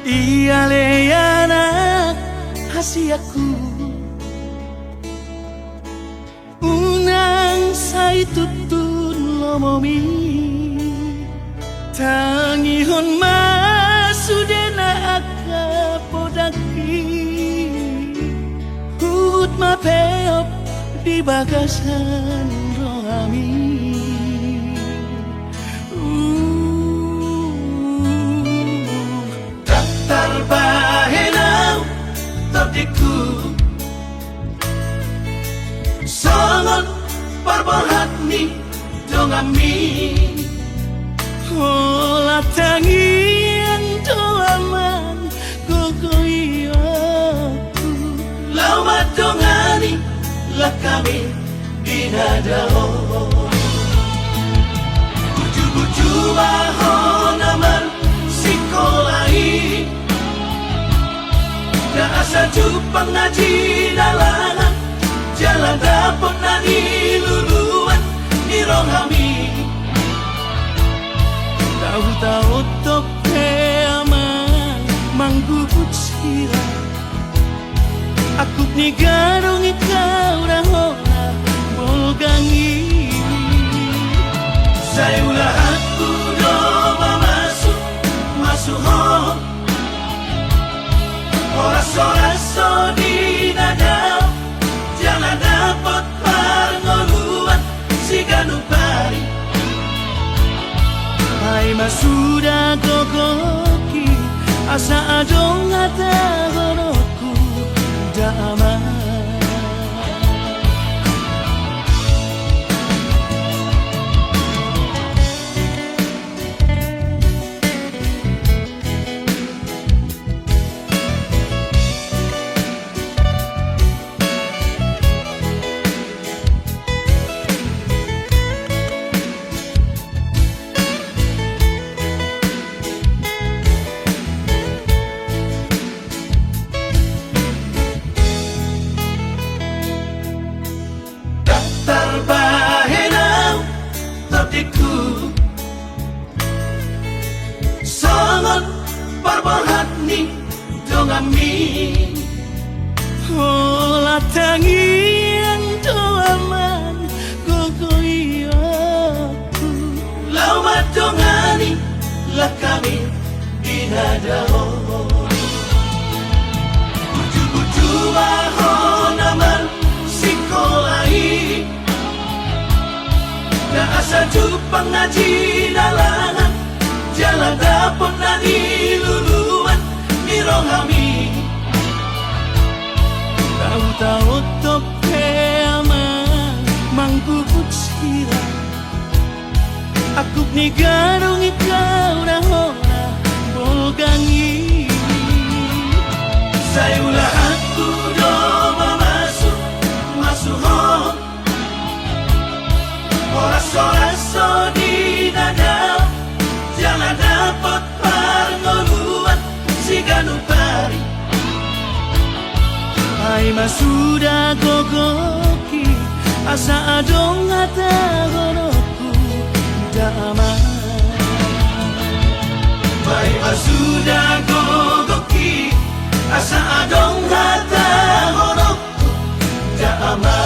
Iya leyana hasiaku unang say tutun lomomi tangihon masudena aka podaki hut mapeop di bagasan rohami daftar bahenau topdiku sangat berberhat ni dongami olah tangian doaman gogoiyaku lawa dongani lah kami binadao buju-buju bahon aman sikolai da asa jupang ngaji dalangan jalan dapot nani luluan ni rohami tahu-tahu tope aman manggubut sirah aku ni garong ikaw rahona bolgangi saya ulah aku doa masuk home oras-oras di nada jangan dapat pangoluan si ganupari ay masuda gogoki asa adong ata goroku dama sangat berberhat ni dongami olah tangian doaman gogoiyaku lawa dongani lah kami binadao buju-buju bahon aman sikolai da asa jupang ngaji dalangan jalan dapot nani luluan ni rohami tahu-tahu tope aman manggubut sirah aku ni garong ikaw rahona bolgangi saya ulah aku doa masuk home oras-oras di nada jangan dapat pangoluan si ganupari ay masuda gogoki asa adong ata goroku dama ay masuda gogoki asa adong ata goroku dama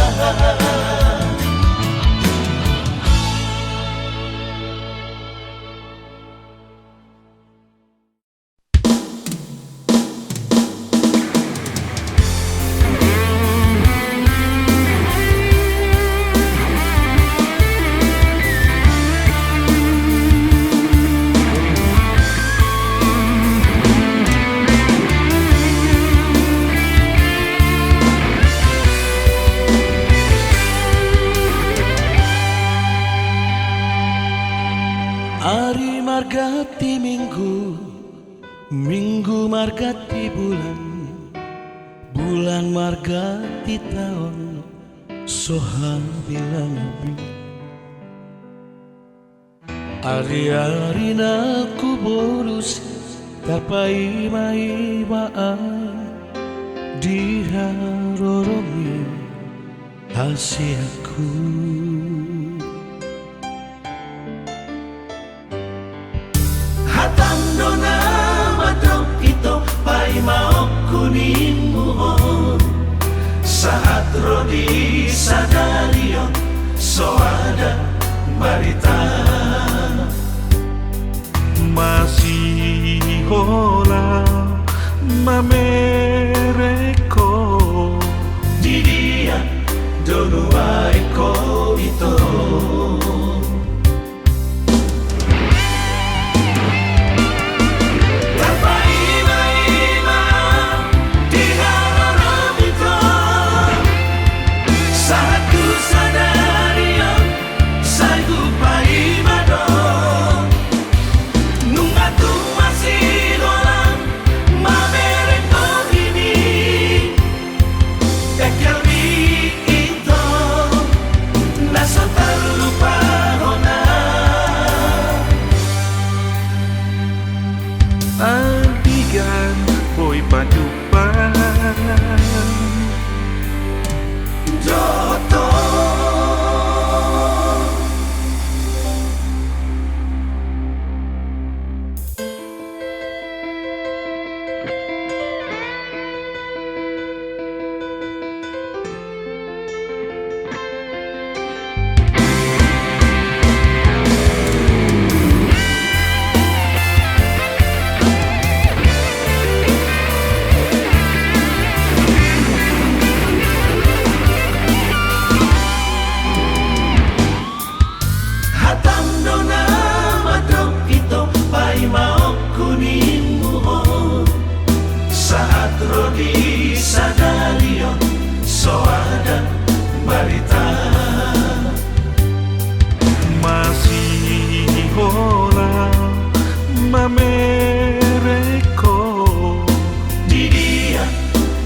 Hari margati minggu, minggu margati bulan, bulan margati tahun, soha bilang bi. Ari-ari naku bolus, tapai mai baan, diharoromi hasiaku. Hatando na madog ito kuning muhon saat rodi sadarion soada barita masih hola mamereko di dia donua eko itu Antigan boy padupan Joto rodi sadalion soada barita masih hola mamereko di dia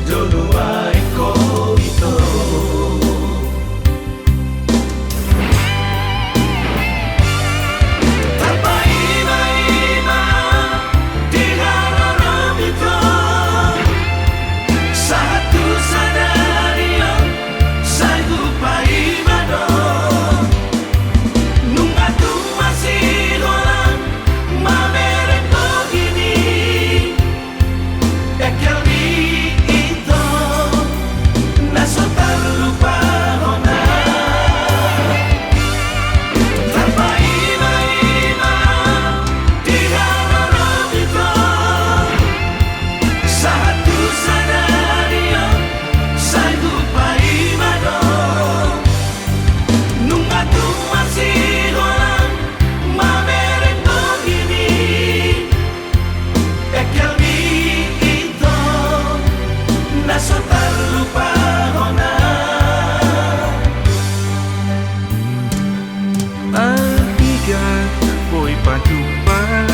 donua eko itu Antigan boy padupan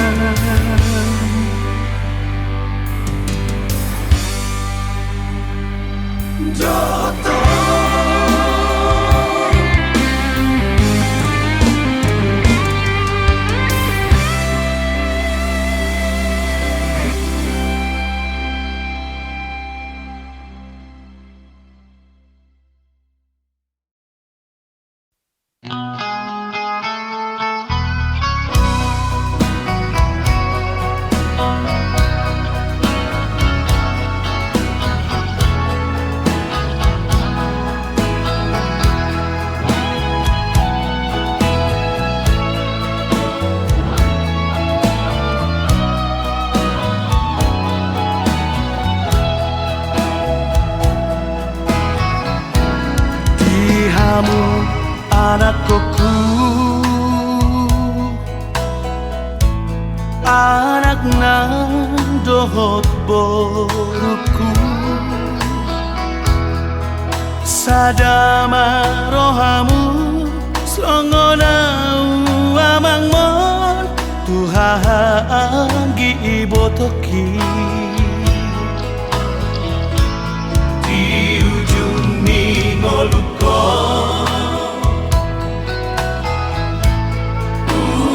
Joto kamu anakku, anak nang dohot boruku, sadama rohamu songonau amangmon Tuhan gi ibotoki di ujung ningoluko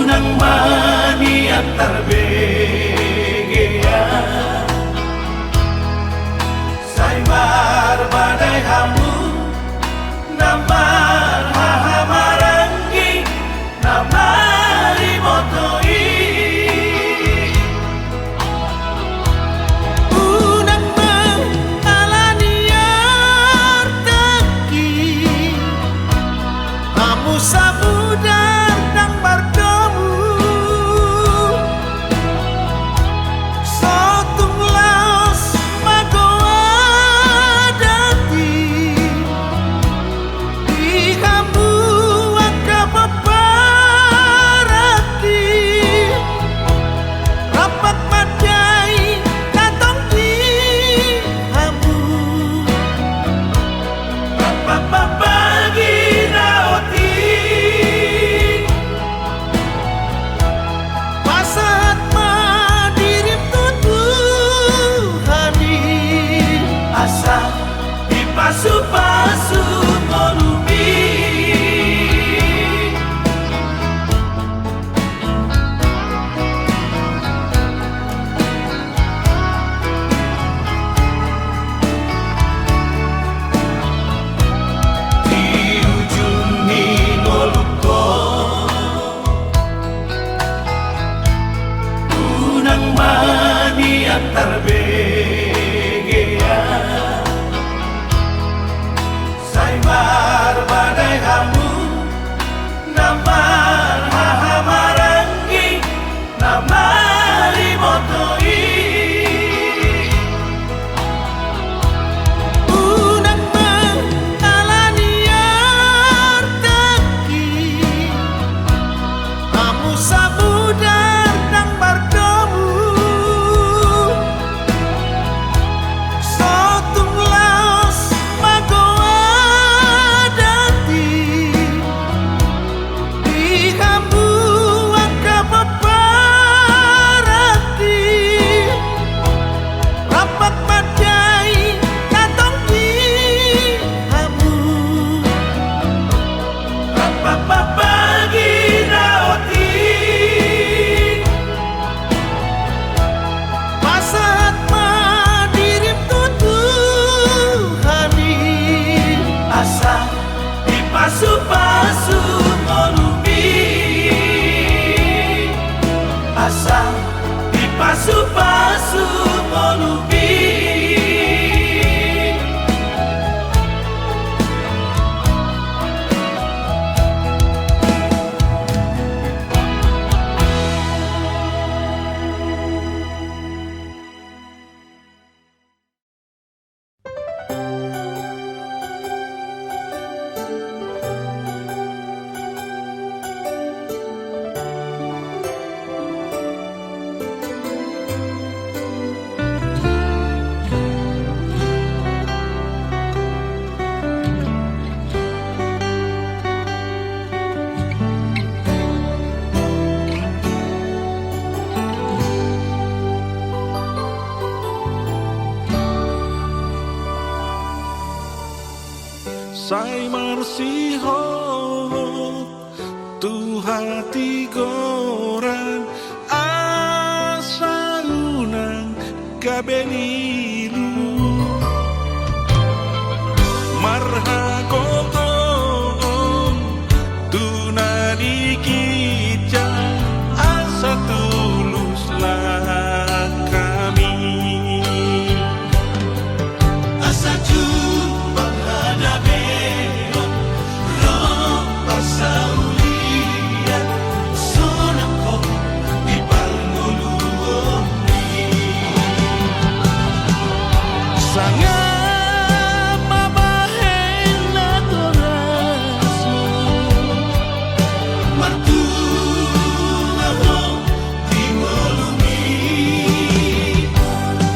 unang mani antar begea saimar badai hamu namar hahamarangi namari motoi unang Sai marsiho tu hati goran asa unang kabenilu marhagotom tunani kita asa tuluslah kami asa jumpa hadapeon roh pasaulian sonako di palnguluoni sangat mabahen na torasmo martuaho di molumi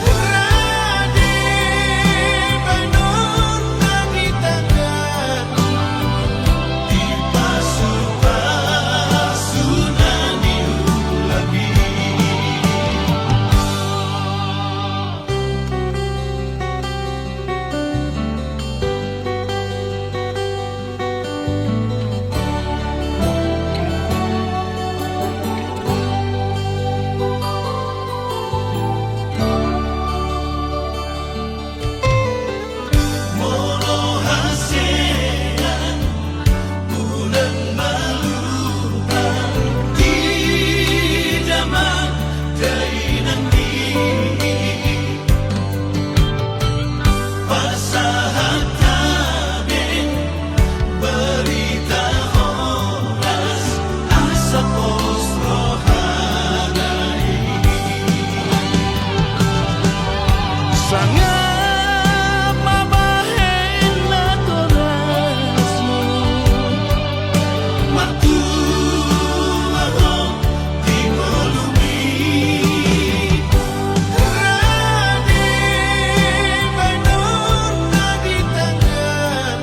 rade banor nagitangan di pasu-pasunan diulabi Mono hasean unang maluhan di daman dainang di pasahan tabi berita horas asa pos rohanai sangat mabahen na torasmo martuaho di molumi rade banor nagitangan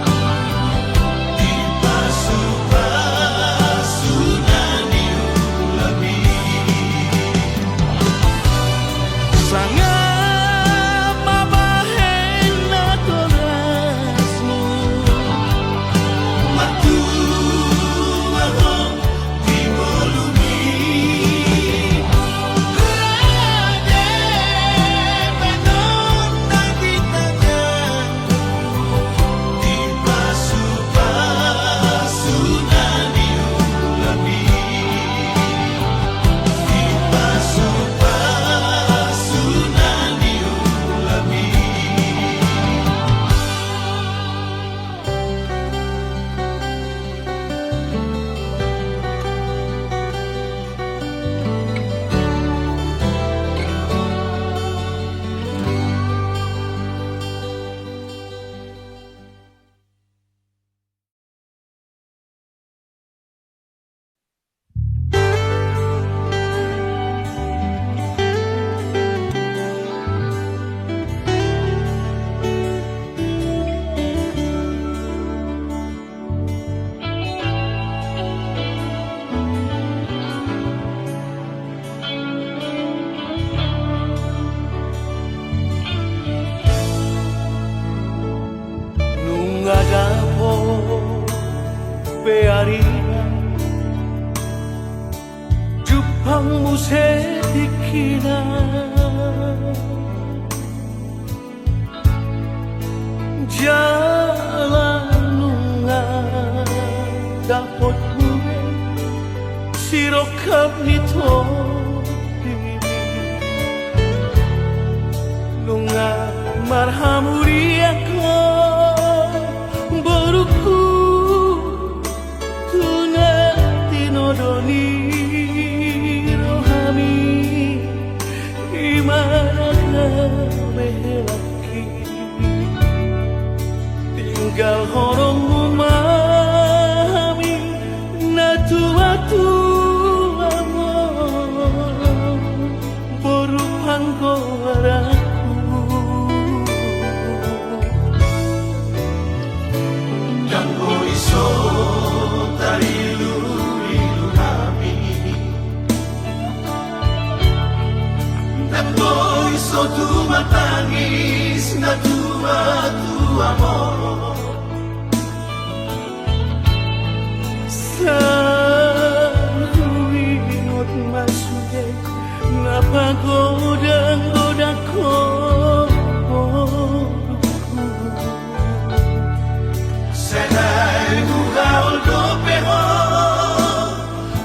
di pasu-pasunan diulabi sangat mabahen na torasmo martuaho di molumi rade banor nagitangan di pasu-pasunan diulabi di pasu-pasunan diulabi Nung agapo pearina Jupang musetikina Jalan nunga dapot gue sirokap nito Nunga marhamuri ako Boruku tuna tinodoni rohami Imana na behelaki Tinggal horong umami na tua-tua mo Boruhan ko araku Danggo iso tarilu-lilu nami Danggo iso tumatangis na tua-tua mo Sa huwingot masude napagoda-goda ko Sedai bugaul do peho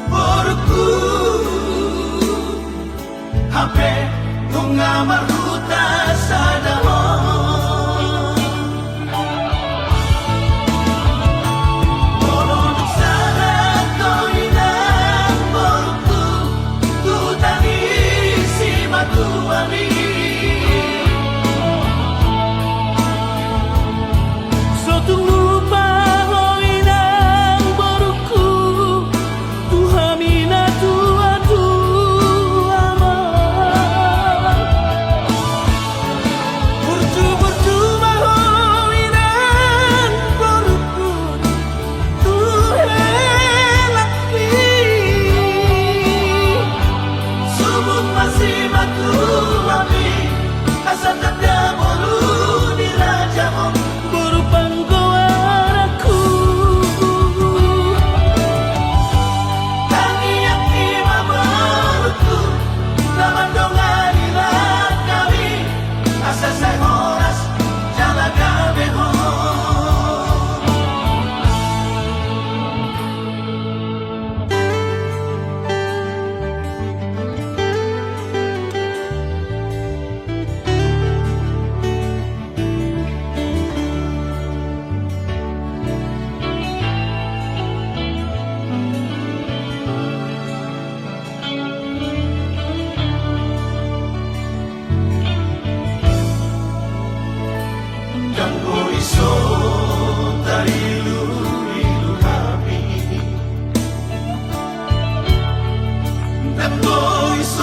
Boruku Hape tunga maruta sa dahon Bolong sana ko inang boruku Tu tangisi matuami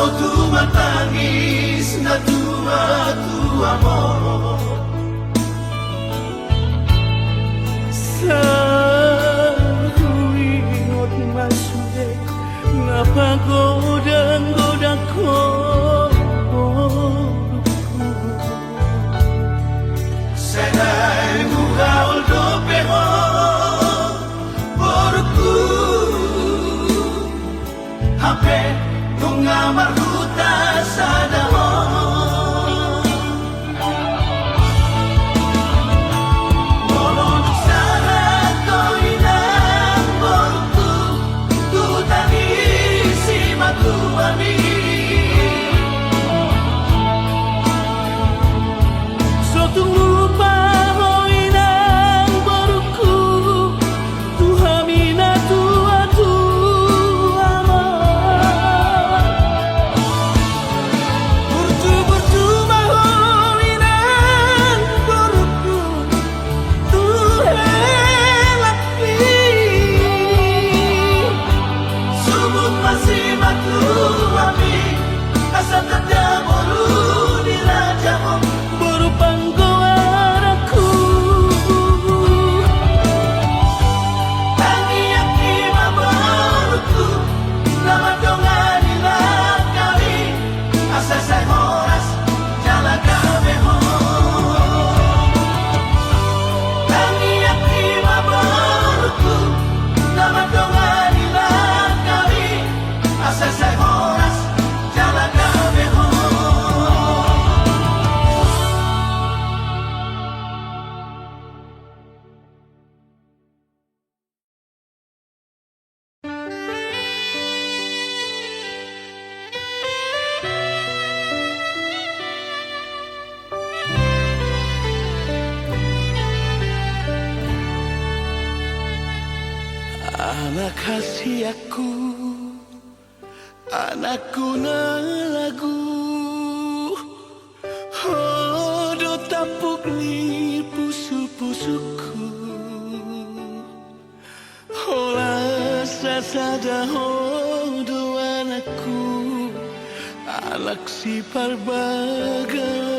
Tu matangis na tua amor Sa huwingot masude napagoda-goda ko Sedai bugaul do peho Boruku Hape tunga maruta sa dahon Bolong sana ko inang boruku Tu tangisi matuami So tunggu inang boruku Tu hamina tua Anak kasih aku, anakku na lagu Hodo tapuk ni pusu-pusuku Hola sasada hodo anakku Anak si parbagaku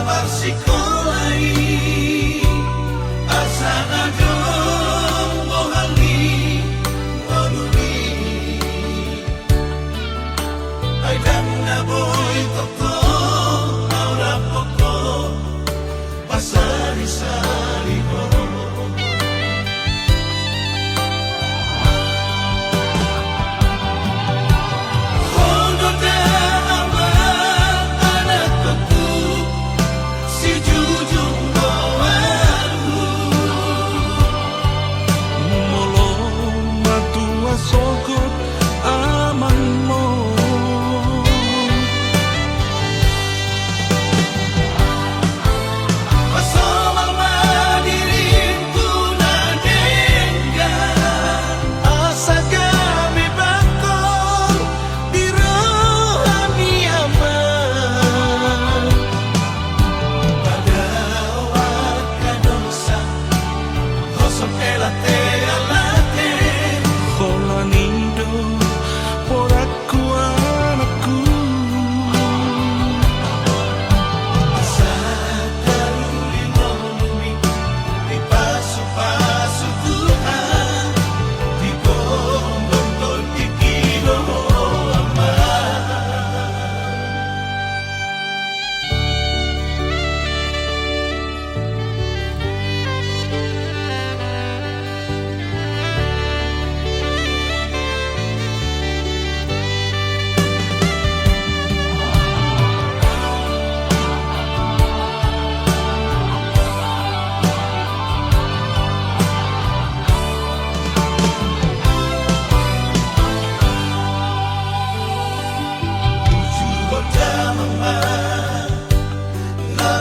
Marsikolai asana dong bohali moduli ai dan na boy toko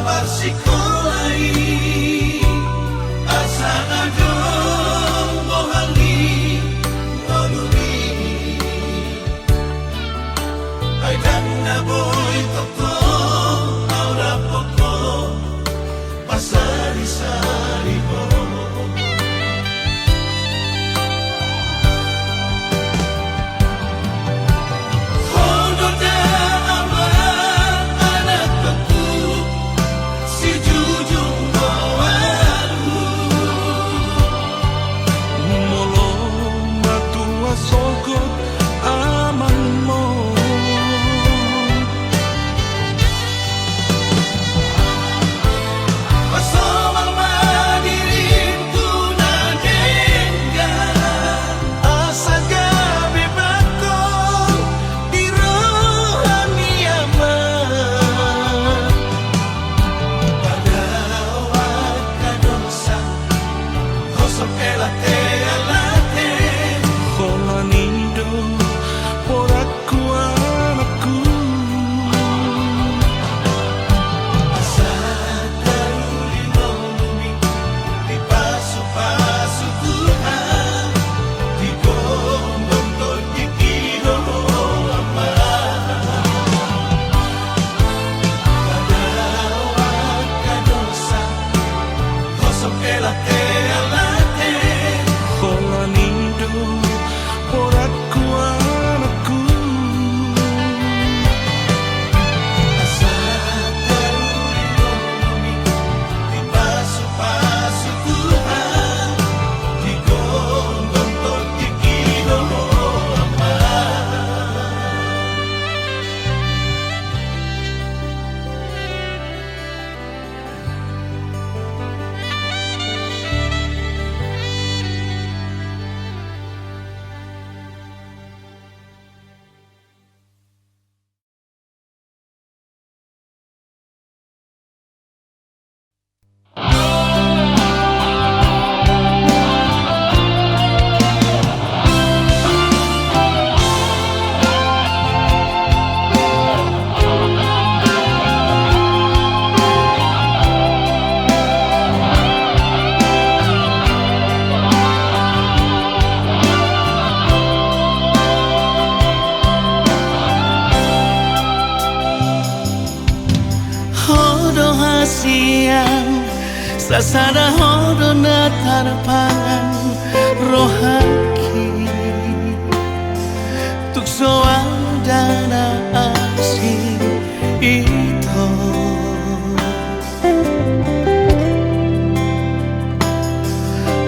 bersekolai asana dong bohali ngoduri ai dan na boy toko aura poko pasari sari bo Sasada hodo na tarapangan rohaki Tukso dana asing ito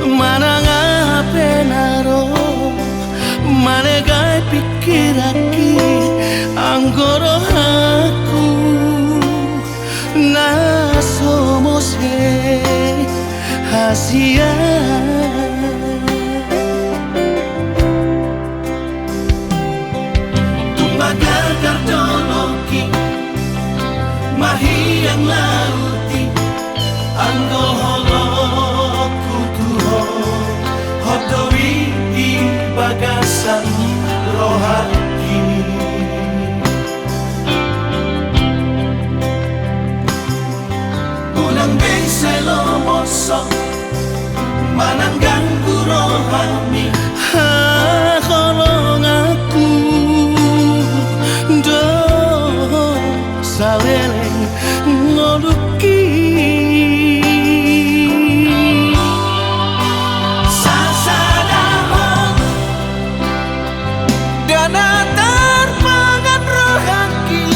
Mananga penaro Manegai pikiraki Anggoro aku Na somos Asia Tumbaga kardoloki Mahiyang lauti Anggo holoku tuho Hodowi di bagasan rohaki Unang bengselo mosok Mananggang rohani Kolong aku Do saleleng ngoluki Sasadahon Dana tarpangan rohaki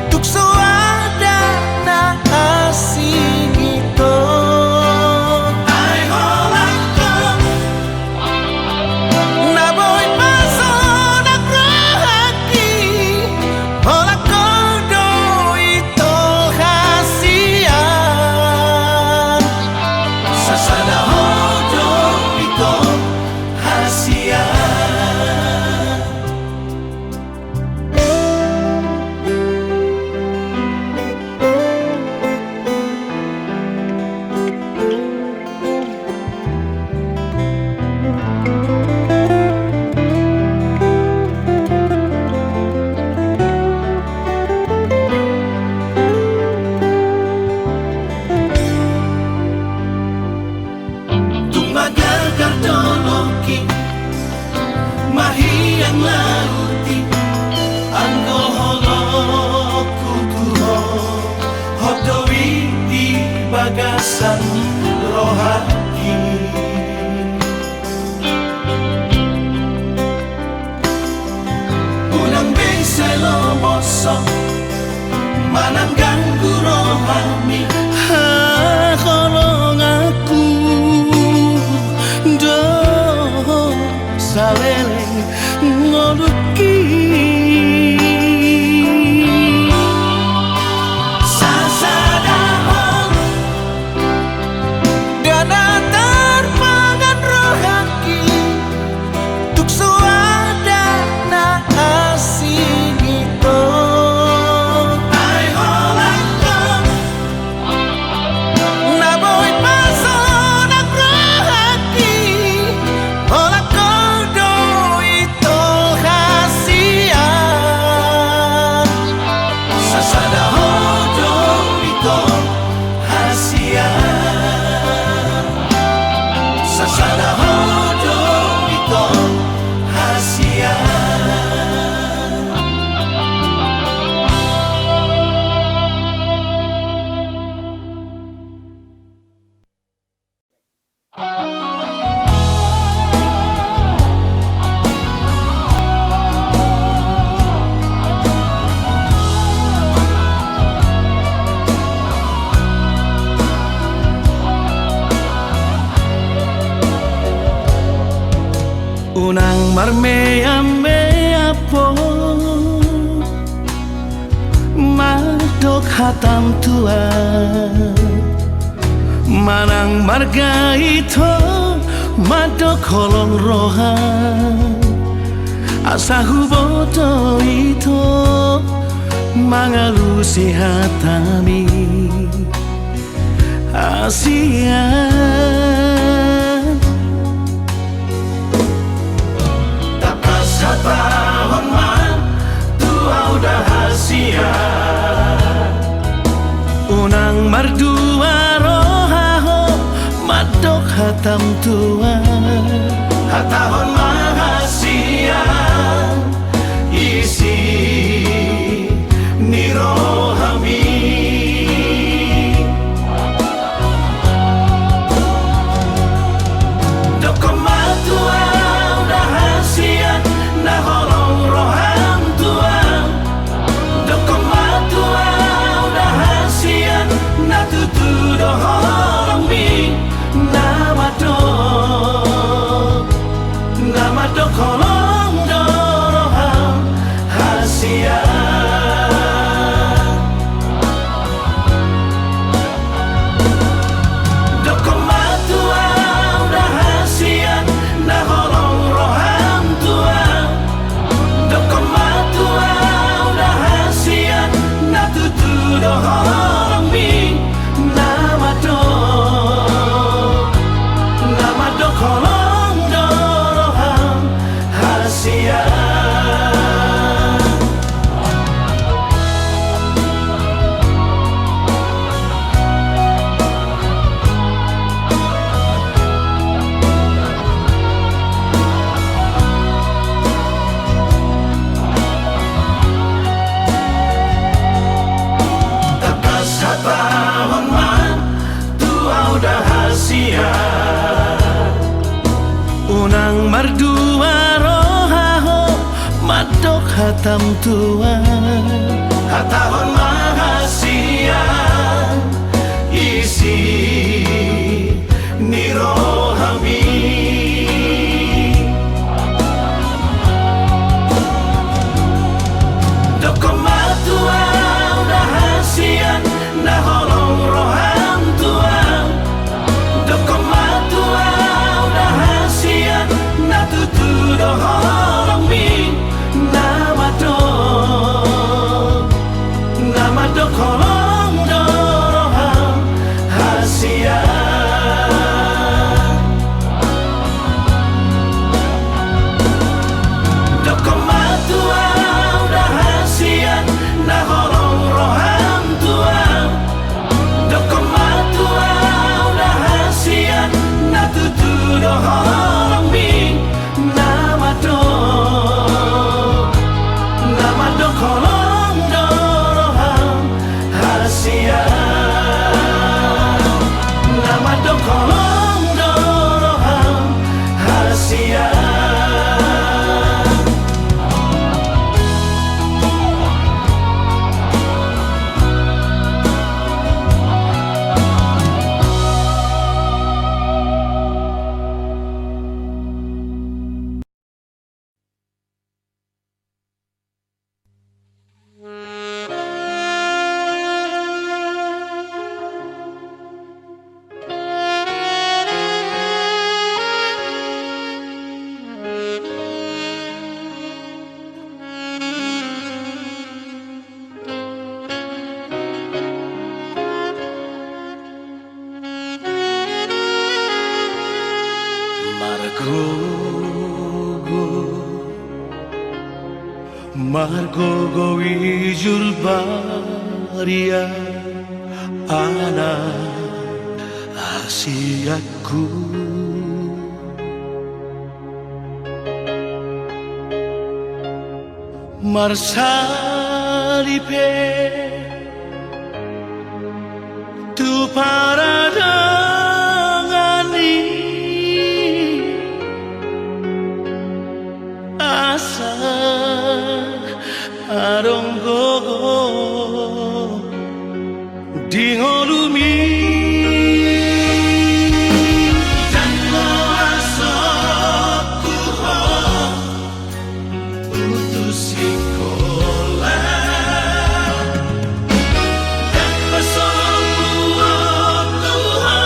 Tukso ada na asing ito gagasan rohani. Unang bengselo mosok manang ganggu rohani. Kolong aku do saleleng ngoluki Sasadahon dana terpangan rohaki tuk suada na asing itu ay holangkong na boy pason ang rohaki ola kodo ito hasian sasada hodo ito hasia. Sasada hodo ito hasia. unang marmea mea po madok hatam tua manang marga itu madok kolong rohan asa huboto itu mangalusi hatami asian Tapas hatahon man tua udah hasia. unang mardua rohaho madok hatam tua Hatahon mahasia isi nirohami. Dokomatua udah hasia na holong roham tua. Dokomatua udah hasia na tutu doholong mi nama do kolong doroham hasia. Dokomatua udah hasia na holong roham tua. Dokomatua udah hasia na tutu doholong mi nama do kolong doroham hasia. Takas hatahon man tua udah hasia. unang mardua rohaho madok hatam tua Hatahon mahasia isi nirohami. Dokomatua udah hasia na holong roham tua. Dokomatua udah hasia na tutu doholong mi nama do kolong doroham hasia. Dokomatua udah hasia na holong roham tua. Margo gowijul baria ana asiaku Marsalipe tu paradangani asa aronggogo dingolumi Jango asoku ho putus sekolah Dan pasoku aku ho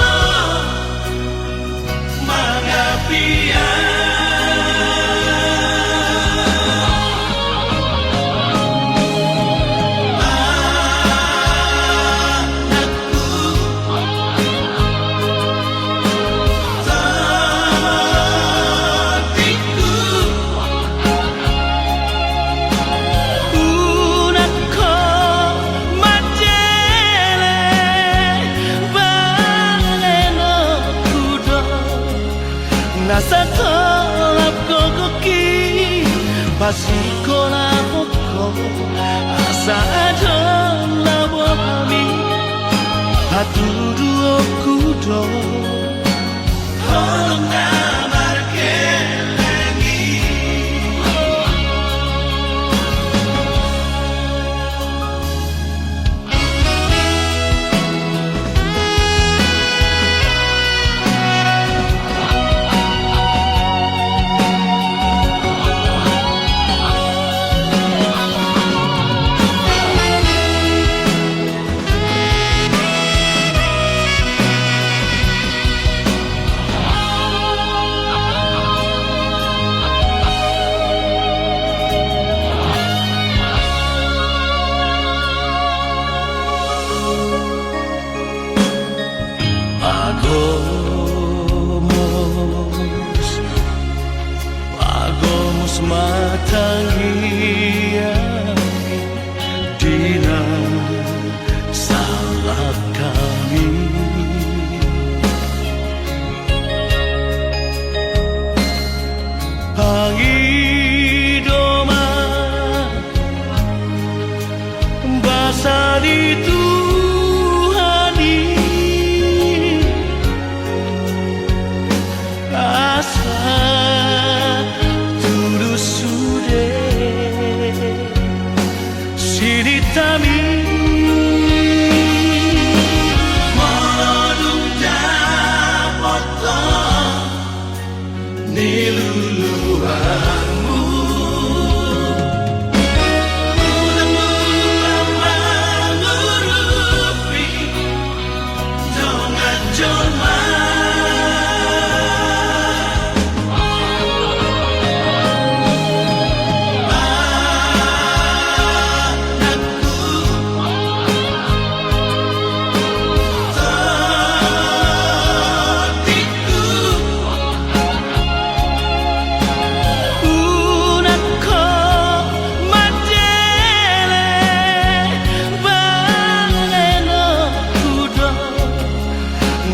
magapia Nasa tolap kokoki Pasiko na hoko Asa adon labo kami Hatudu okudo Tolong namarkan lagi Agomos matangia Dina salah kami Pangidoma Basa dituhani Asa Siritami Modung dapoto niluluanmu Udah lama ngurupi Dongan joma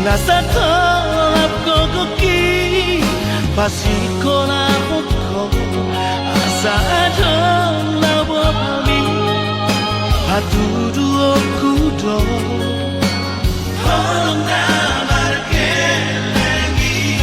Nasa tolap kokoki Pasiko na hoko Asa adon labo kami Hatudu okudo Tolong namarkan lagi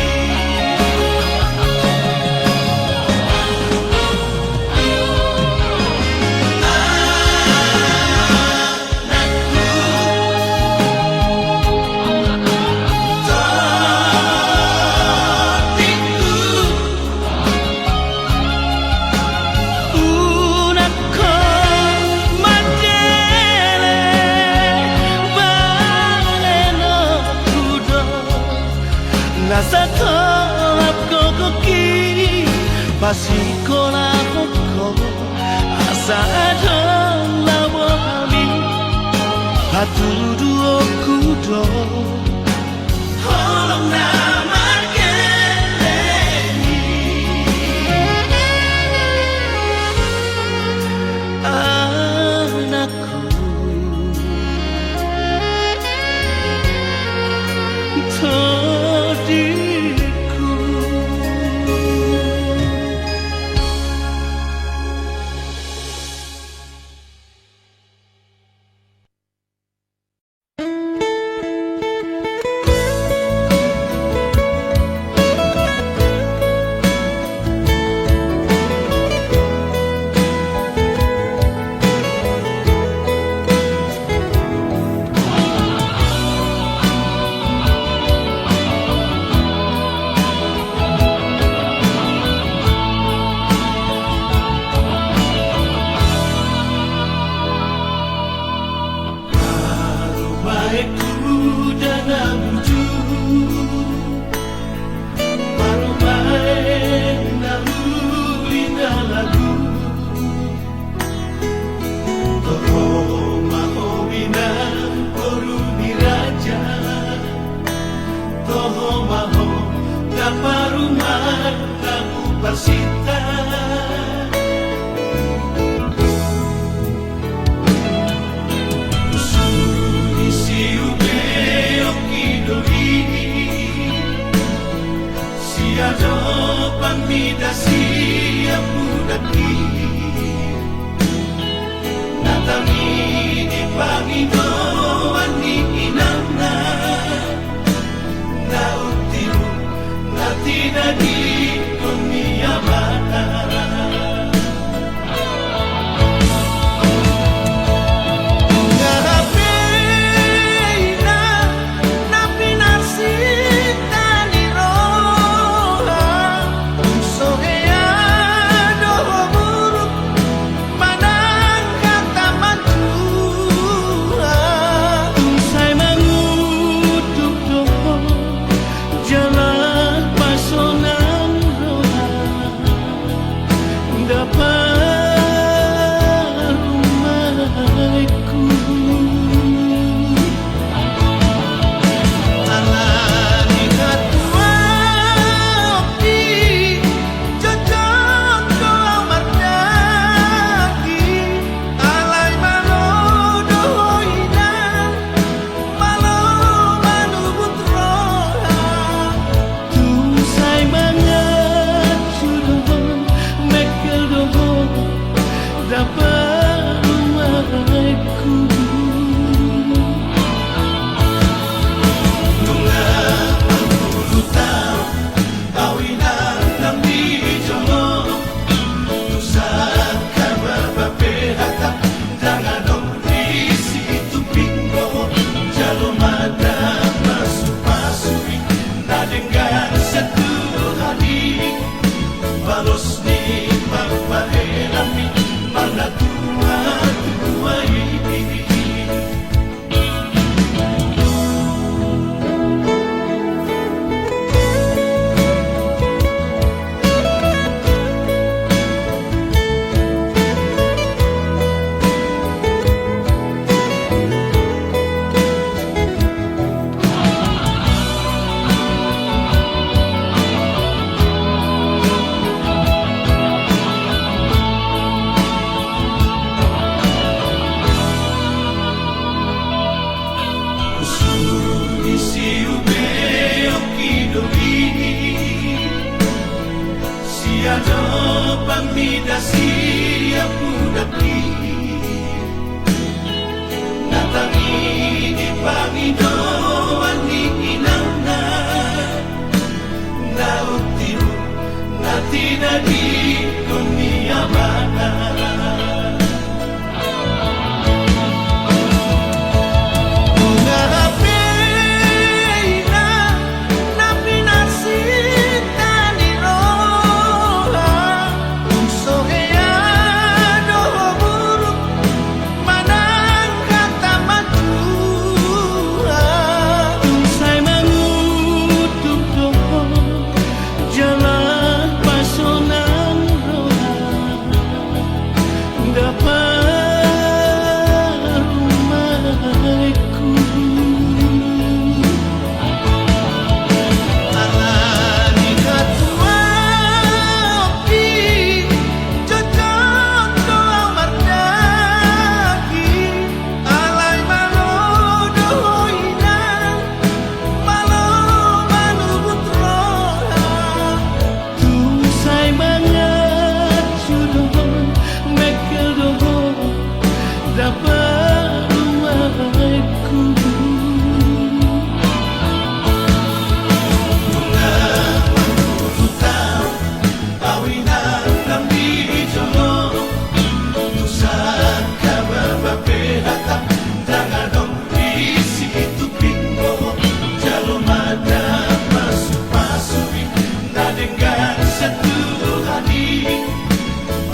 Nasa tolap kokoki Pasiko na hoko Asa adon labo kami Hatudu okudo Tolong namarkan lagi do pamidasi apudaki natangi di Panginoon ni inangna nautiru natinadi kumiyamana pamidasi apudaki natangi di Panginoon ni inangna nautiru natinadi kumiyamana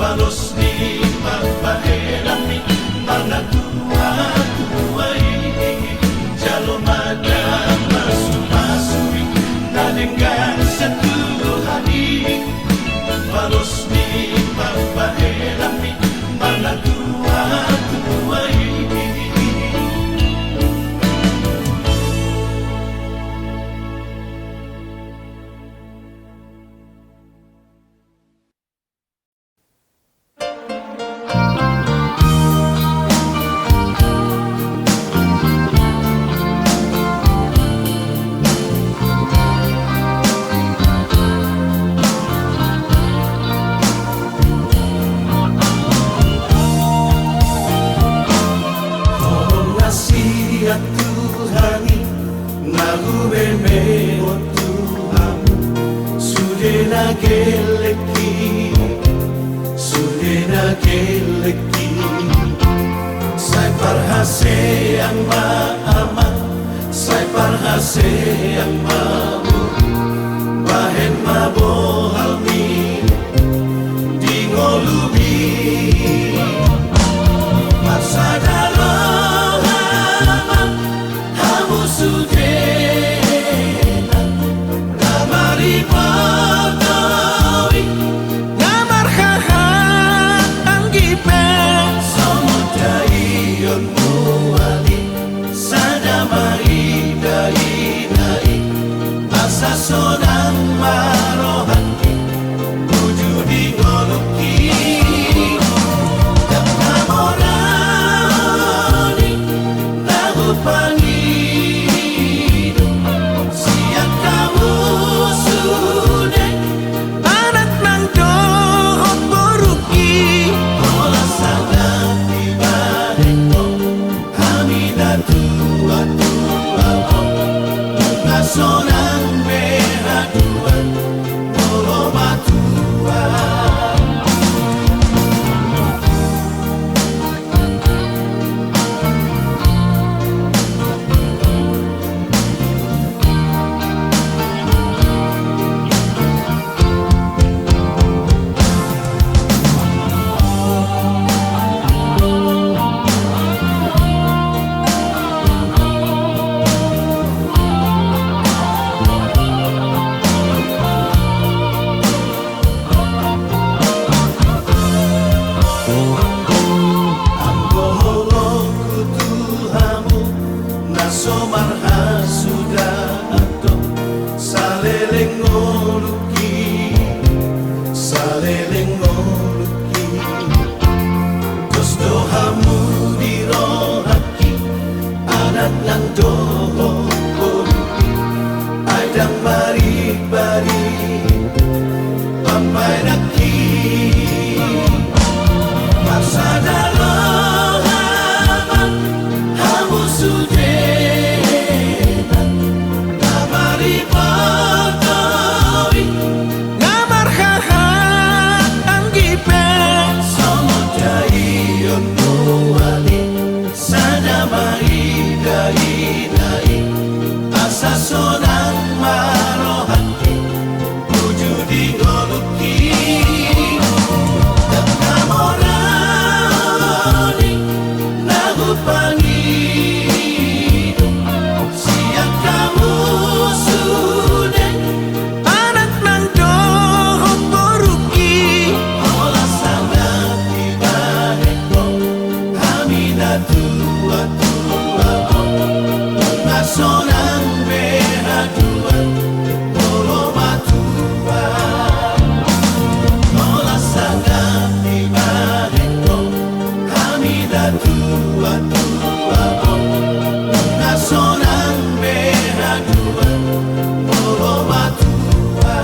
Balos ni magpahelami mga tuwa-tuway jalomada masupasuri nadenggan sa Tuhan balos ni magpahelami mga tuwa-tuway Tuhangi Nagube me o Tuhamu Sudena geleki Sudena geleki Sai parhase yang maaman Sai parhase yang mabu Bahen mabohal mi Dingolubi Masadalo haman Hamu sudena Namari patawi Ngamar hahat anggipe Somodayon muali Sadamai dai Asa sonang marohati Wujudi ngoluki Damamorani Nagupangido Siang kamu sudah anak nang dohot boruki Ola sangat dibadeko Hamida tua Sonang beraduan Polo matua Somarha sudah atau saleleng ngoluki Terus dohamu dirohaki anak nang doho ngoluki Aidang bari-bari Pampai naki Masadalo haman Hamu sudah Ngamar hahat anggipe Somodayon muali Sadamai dai Asa sonang marohati Wujudi ngoluki Damamorani Nagupangido Siang kamu sudah anak nang dohot boruki Ola sangat dibadeko Hamida tua Sonang beraduan Polo matua Ola sangat dibadeko Hamida tua Sonang beraduan Polo matua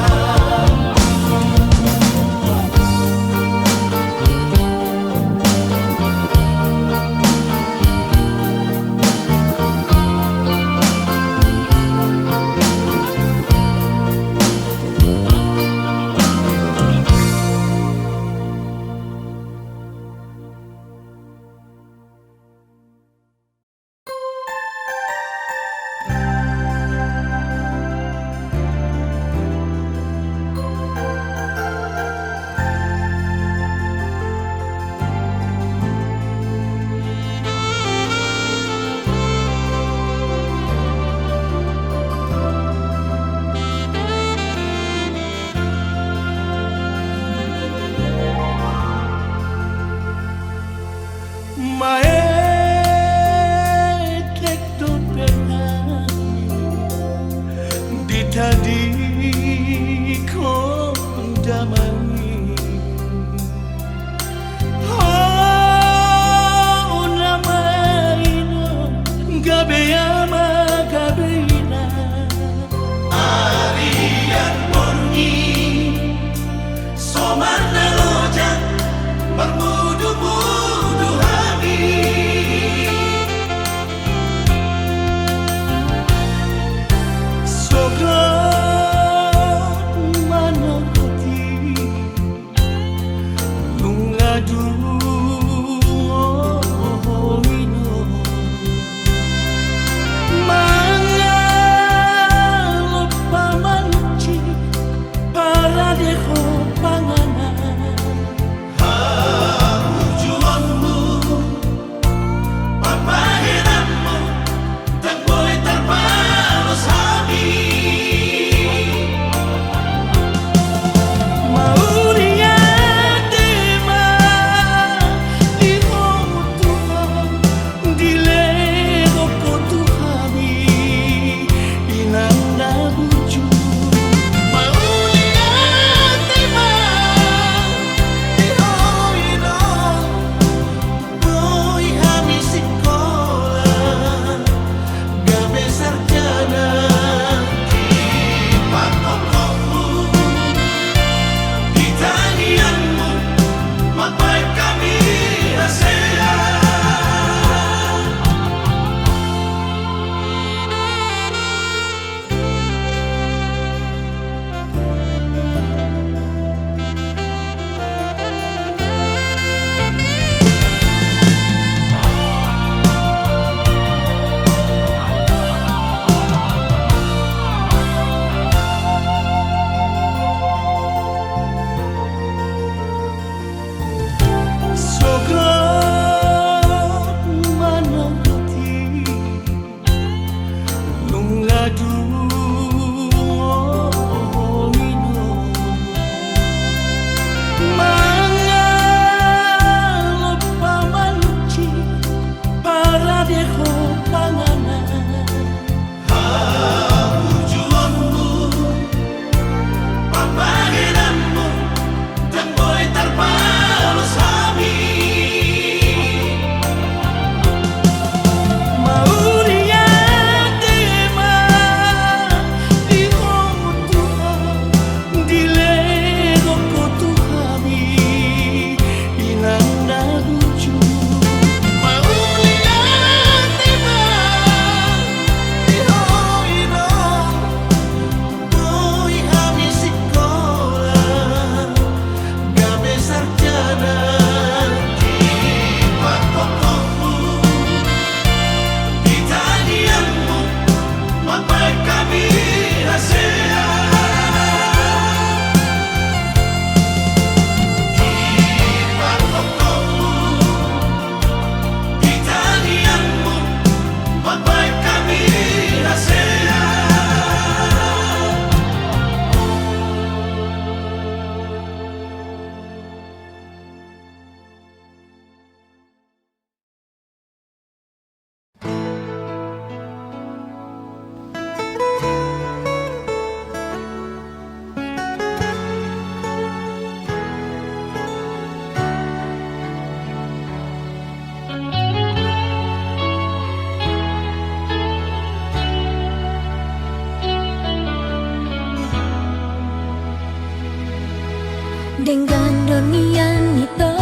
Dengan donian itu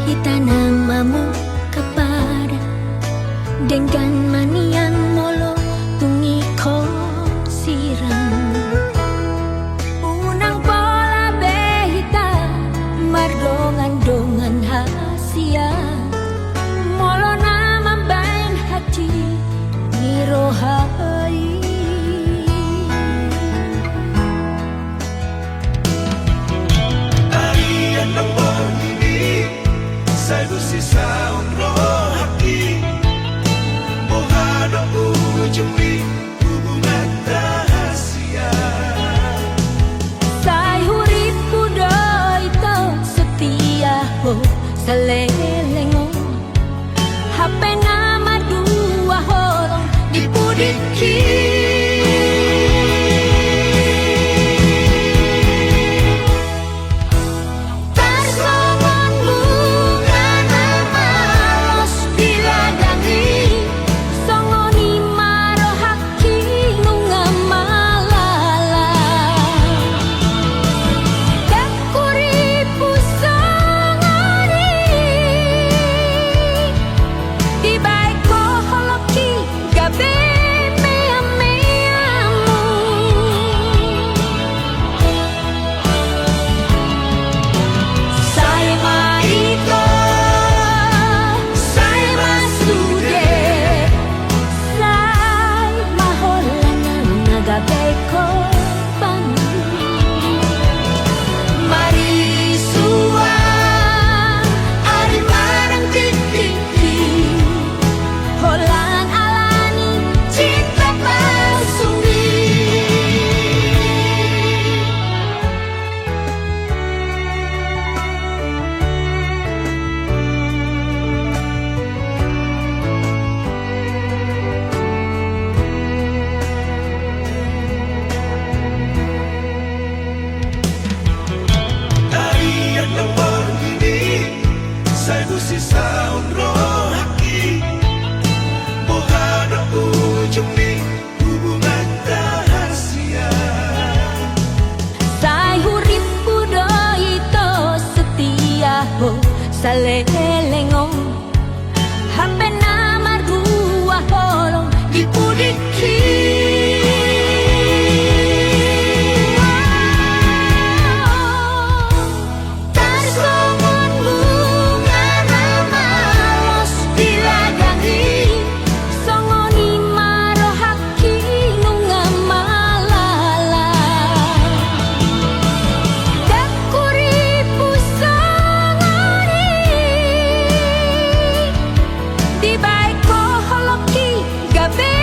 kita namamu kepada dengan manian molo tungi ko siram unang pola behita mardongan-dongan hasia molo nama bain hati nirohai Sai busisa unro hati Mohado ujumi hubungan rahasia Sai huripu do ito setia ho salelengo Hape nama dua holong dipudiki Sai busisa unro hati Mohado ujumi hubungan rahasia Sai huripu do ito setia ho salelengo Hape nama dua holong dipudiki Di baik ko holoki gabe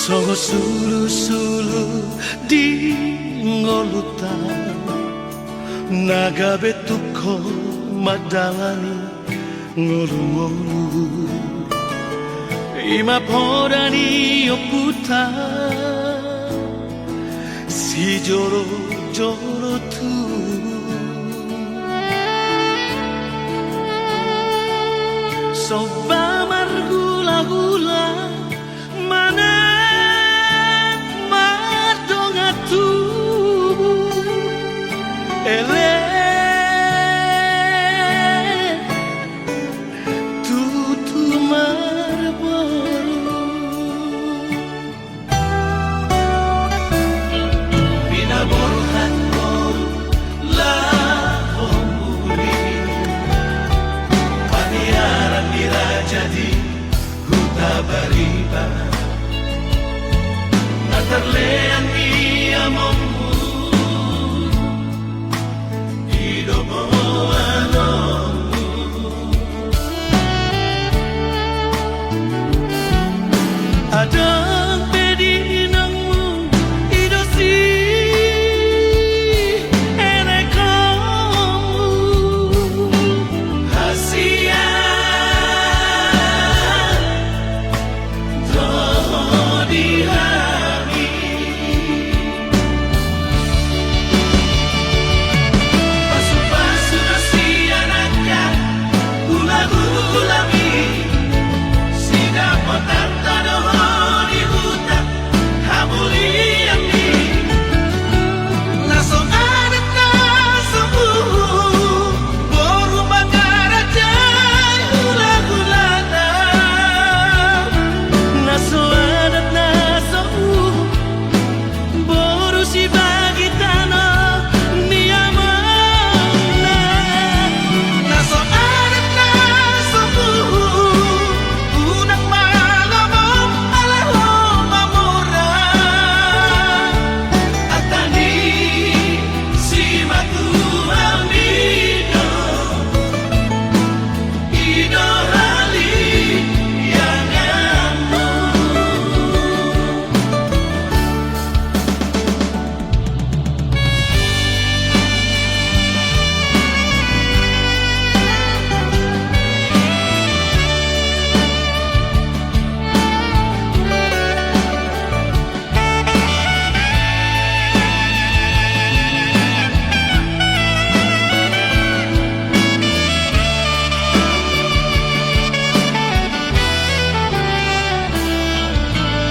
Songo sulu-sulu di ngolutan Naga betuko madalani ngolu-ngolu Ima podani oputa Si joro-joro tu Soba margula-gula Mana madonga tu Ele Tutu marboro Binaborhan koru la homuli Paniaran dirajadi huta bariba Natarlean iamomu Hidomo anomu Adang pedinangmu Idosi enekomu Hasia Dodihami Pasu-pasu nasi anaknya Gula-gulami Sida potan tanoho di hutan Hamuliami Naso adat naso boru bagaraja gula-gulana Naso adat naso Boru si bagi tanah Niamana Naso adat naso unang malamom alaho mamura Atani si matu amido Ido hali yang amo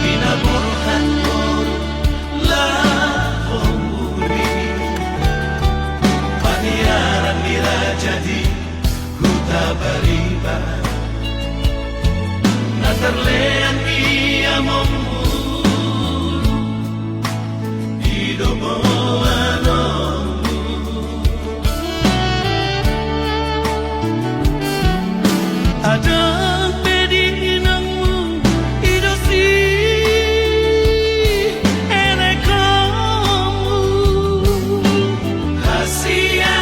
Binaborhan koru la homuli Paniaran dirajadi huta bariba Natarlean iamomu Hidomo anomu Adang pedinangmu Idosi enekomu Hasia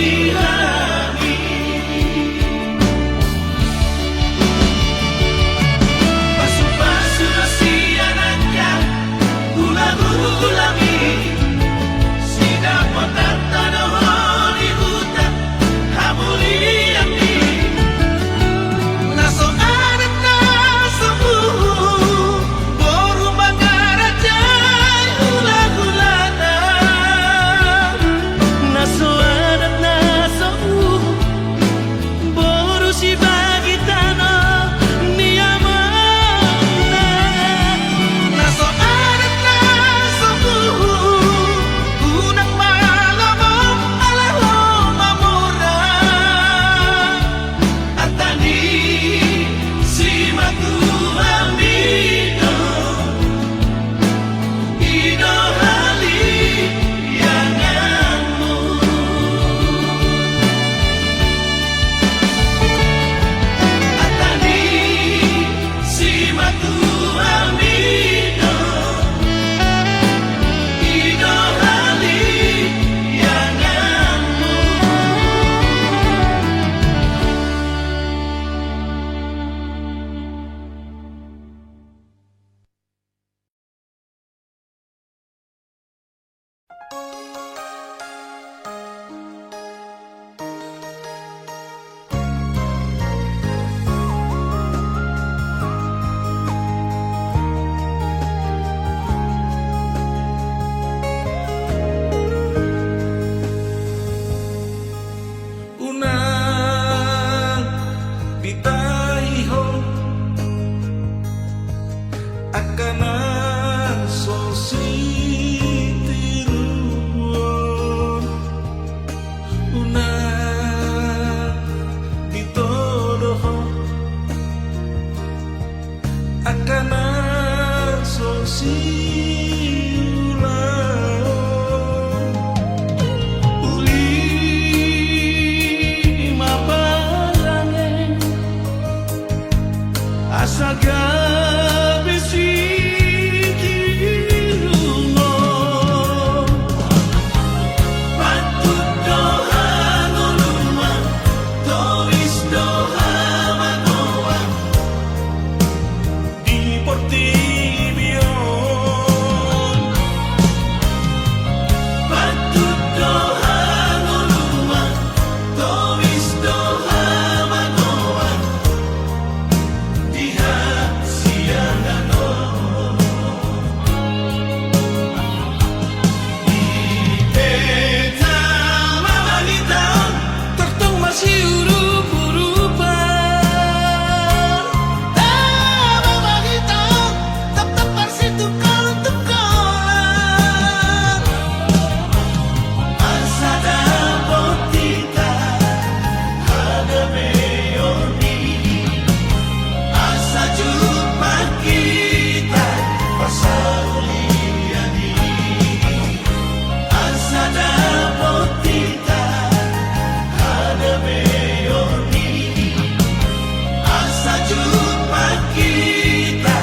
Dodihami doha manoa di Portibion patut doha ngoluma towis doha manoa di hasianano di peta mamalita tertung masih urup-urupan Tama bagito Tetap bersitukan-tukan asada potita ada meoni asa jumpa kita pasauliani asada potita ada meoni asa jumpa kita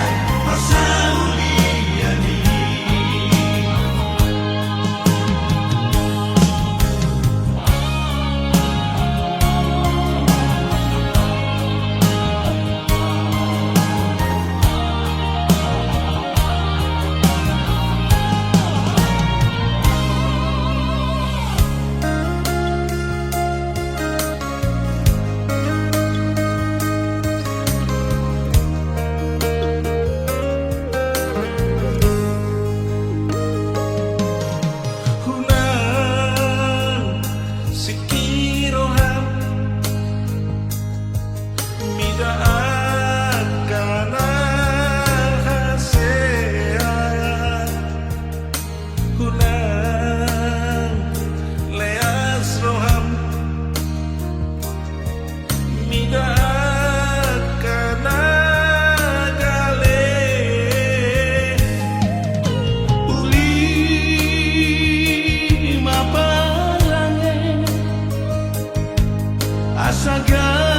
pasauliani Hunang sikirohan mida akan hasil Hunang leas roham mida akan gale Uli mapalange asaga